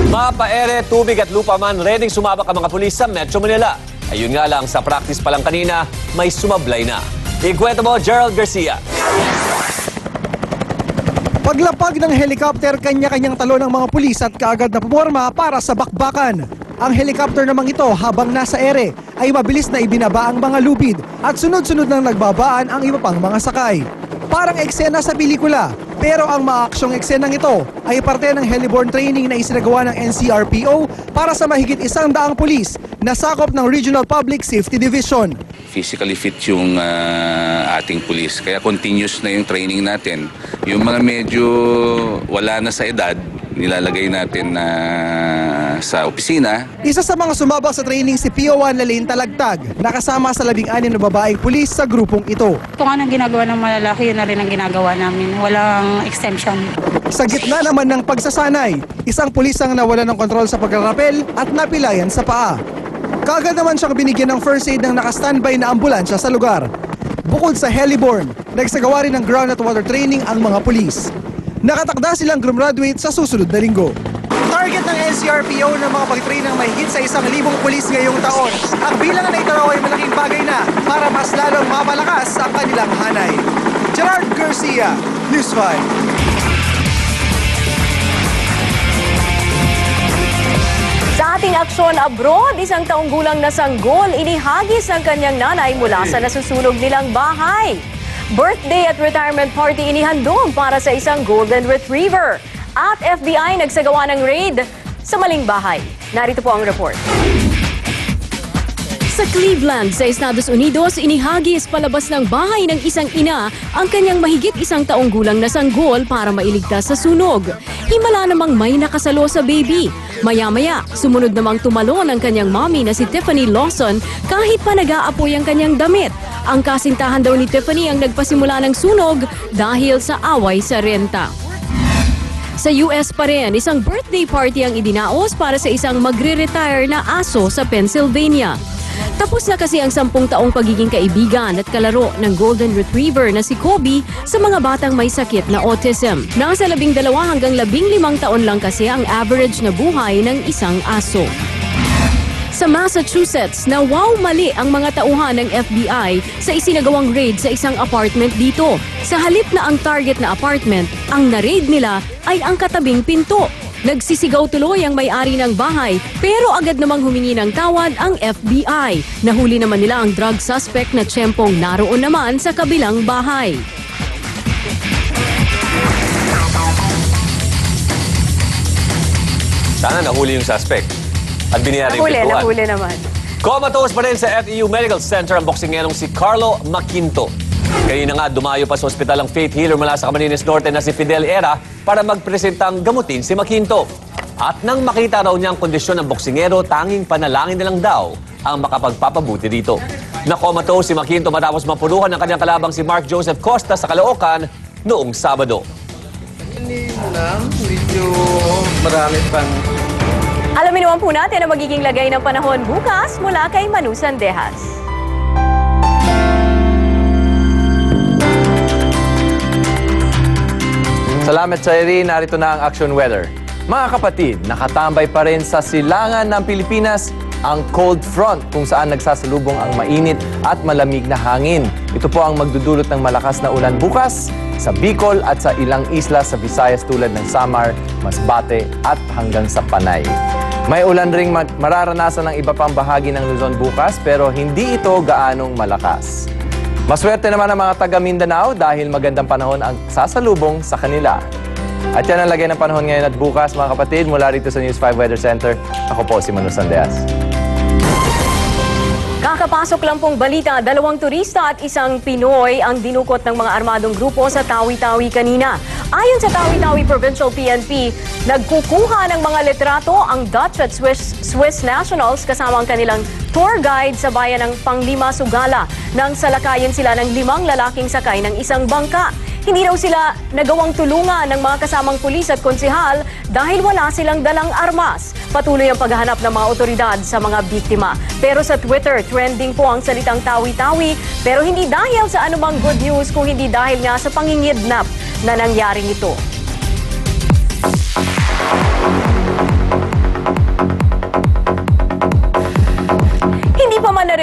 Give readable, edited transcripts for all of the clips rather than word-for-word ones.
Mapaere, tubig at lupa man, ready sumabak ang mga pulis sa Metro Manila. Ayun nga lang, sa practice pa lang kanina, may sumablay na. Ikwento mo, Gerald Garcia. Paglapag ng helicopter, kanya-kanyang talo ng mga pulis at kaagad na pumorma para sa bakbakan. Ang helicopter namang ito habang nasa ere ay mabilis na ibinaba ang mga lubid at sunod-sunod nang nagbabaan ang iba pang mga sakay. Parang eksena sa pelikula, pero ang maaksyong eksenang ito ay parte ng heliborne training na isinagawa ng NCRPO para sa mahigit 100 pulis na sakop ng Regional Public Safety Division. Physically fit yung ating pulis, kaya continuous na yung training natin. Yung mga medyo wala na sa edad, nilalagay natin sa opisina. Isa sa mga sumabak sa training si PO1 Lalaine Talagtag, nakasama sa 16 na babaeng pulis sa grupong ito. Kung anong ginagawa ng malalaki, yun na rin ang ginagawa namin. Walang exemption. Sa gitna naman ng pagsasanay, isang pulis ang nawala ng kontrol sa pagkarapel at napilayan sa paa. Kaagad naman siyang binigyan ng first aid ng nakastandby na ambulansya sa lugar. Bukod sa heliborne, nagsagawa rin ng ground at water training ang mga pulis. Nakatakda silang graduate sa susunod na linggo. Target ng NCRPO na mga pag-train ng mahigit sa 1,000 pulis ngayong taon. Ang bilang na ito raw ay malaking bagay na para mas lalong mapalakas ang kanilang hanay. Gerard Garcia, News 5. Sa ating aksyon abroad, 1 taong gulang na sanggol inihagis ng kanyang nanay mula sa nasusunog nilang bahay. Birthday at retirement party inihandog para sa isang golden retriever. At FBI nagsagawa ng raid sa maling bahay. Narito po ang report. Sa Cleveland, sa Estados Unidos, inihagis palabas ng bahay ng isang ina ang kanyang mahigit 1 taong gulang na sanggol para mailigtas sa sunog. Himala namang may nakasalo sa baby. Maya-maya, sumunod namang tumalon ang kanyang mommy na si Tiffany Lawson kahit pa nag-aapoy ang kanyang damit. Ang kasintahan daw ni Tiffany ang nagpasimula ng sunog dahil sa away sa renta. Sa US pa rin, isang birthday party ang idinaos para sa isang magre-retire na aso sa Pennsylvania. Tapos na kasi ang 10 taong pagiging kaibigan at kalaro ng Golden Retriever na si Kobe sa mga batang may sakit na autism. Nasa 12 hanggang 15 taon lang kasi ang average na buhay ng isang aso. Sa Massachusetts, nawaw mali ang mga tauhan ng FBI sa isinagawang raid sa isang apartment dito. Sa halip na ang target na apartment, ang na-raid nila ay ang katabing pinto. Nagsisigaw tuloy ang may-ari ng bahay pero agad namang humingi ng tawad ang FBI. Nahuli naman nila ang drug suspect na tiyempong naroon naman sa kabilang bahay. Sana nahuli yung suspect at biniyari yung pintuan. Nahuli naman. Comatose pa rin sa FEU Medical Center ang boksingerong si Carlo Maquinto. Kanina nga, dumayo pa sa ospital ang faith healer mula sa Camarines Norte na si Fidel Era para magpresentang gamutin si Maquinto. At nang makita raw niya ang kondisyon ng boksingero, tanging panalangin na lang daw ang makapagpapabuti dito. Nakomatose si Maquinto matapos mapuruhan ng kanyang kalabang si Mark Joseph Costa sa Caloocan noong Sabado. Hindi mo lang, medyo marami pang... Alamin naman po natin ang magiging lagay ng panahon bukas mula kay Manu Sandejas. Salamat sa Irene, narito na ang Action Weather. Mga kapatid, nakatambay pa rin sa silangan ng Pilipinas ang cold front kung saan nagsasalubong ang mainit at malamig na hangin. Ito po ang magdudulot ng malakas na ulan bukas sa Bicol at sa ilang isla sa Visayas tulad ng Samar, Masbate at hanggang sa Panay. May ulan ring mararanasan ng iba pang bahagi ng Luzon bukas pero hindi ito gaanong malakas. Maswerte naman ang mga taga Mindanao dahil magandang panahon ang sasalubong sa kanila. At yan ang lagay ng panahon ngayon at bukas mga kapatid mula rito sa News 5 Weather Center. Ako po si Manu Sandejas. Kakapasok lang pong balita, 2 turista at isang Pinoy ang dinukot ng mga armadong grupo sa Tawi-Tawi kanina. Ayon sa Tawi-Tawi Provincial PNP, nagkukuha ng mga litrato ang Dutch at Swiss nationals kasama ang kanilang tour guide sa bayan ng Panglima, Sugala nang salakayin sila ng 5 lalaking sakay ng isang bangka. Hindi raw sila nagawang tulungan ng mga kasamang pulis at konsehal dahil wala silang dalang armas. Patuloy ang paghahanap ng mga otoridad sa mga biktima. Pero sa Twitter, trending po ang salitang tawi-tawi pero hindi dahil sa anumang good news kung hindi dahil nga sa pangingidnap na nangyari nito.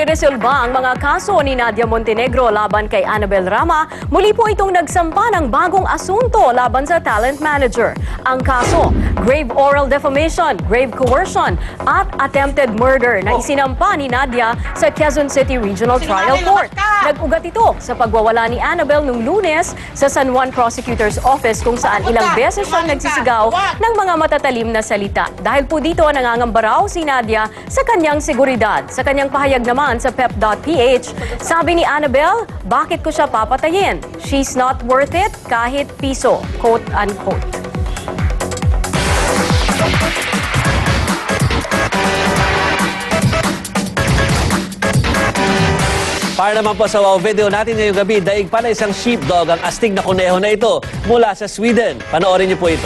ireresolba ang mga kaso ni Nadia Montenegro laban kay Annabel Rama, muli po itong nagsampa ng bagong asunto laban sa talent manager. Ang kaso, grave oral defamation, grave coercion at attempted murder na isinampa ni Nadia sa Quezon City Regional Trial Court. Nag-ugat ito sa pagwawala ni Annabel noong Lunes sa San Juan Prosecutor's Office kung saan ilang beses siyang nagsisigaw ng mga matatalim na salita. Dahil po dito nangangamba raw si Nadia sa kanyang seguridad. Sa kanyang pahayag naman sa pep.ph, sabi ni Annabel, bakit ko siya papatayin? She's not worth it kahit piso, quote-unquote. Para naman po sa wow video natin ngayong gabi, daig pa na isang sheepdog ang astig na kuneho na ito mula sa Sweden. Panoorin niyo po ito.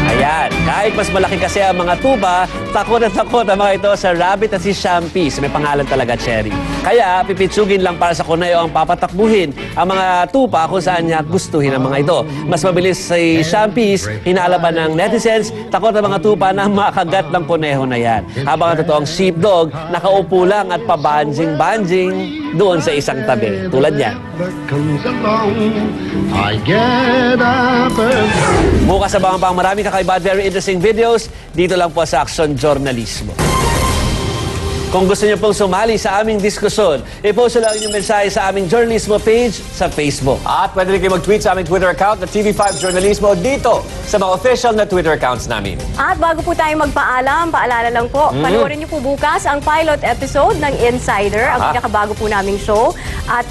Ayan, kahit mas malaki kasi ang mga tupa, takot na takot ang mga ito sa rabbit at si Champis. May pangalan talaga, Cherry. Kaya pipitsugin lang para sa kuneho ang papatakbuhin ang mga tupa kung saan niya gustuhin ang mga ito. Mas mabilis si Champis, hinalaban ng netizens, takot ang mga tupa na makagat ng kuneho na yan. Habang ang totoong sheepdog, nakaupo lang at pabanjing-banjing doon sa isang tabi. Tulad niyan. Bukas abangan pa ang maraming kakaiba at very interesting videos dito lang po sa Aksyon Journalismo. Kung gusto niyo pong sumali sa aming diskusyon, i-post lang inyong mensahe sa aming journalismo page sa Facebook. At pwede rin kayo mag-tweet sa aming Twitter account na TV5 Journalismo dito sa mga official na Twitter accounts namin. At bago po tayo magpaalam, paalala lang po, panoorin niyo po bukas ang pilot episode ng Insider, ang pinakabago po naming show. At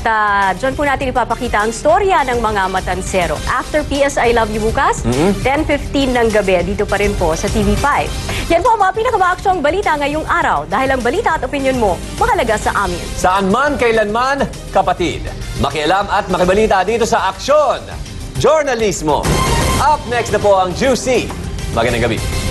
dyan po natin ipapakita ang storya ng mga matansero. After PS I Love You bukas, 10:15 ng gabi, dito pa rin po sa TV5. Yan po ang mga pinakamaaksyong balita ngayong araw. Dahil ang balita at opinion mo, mahalaga sa amin. Saan man, kailanman, kapatid. Makialam at makibalita dito sa Aksyon Journalismo. Up next na po ang Juicy. Magandang gabi.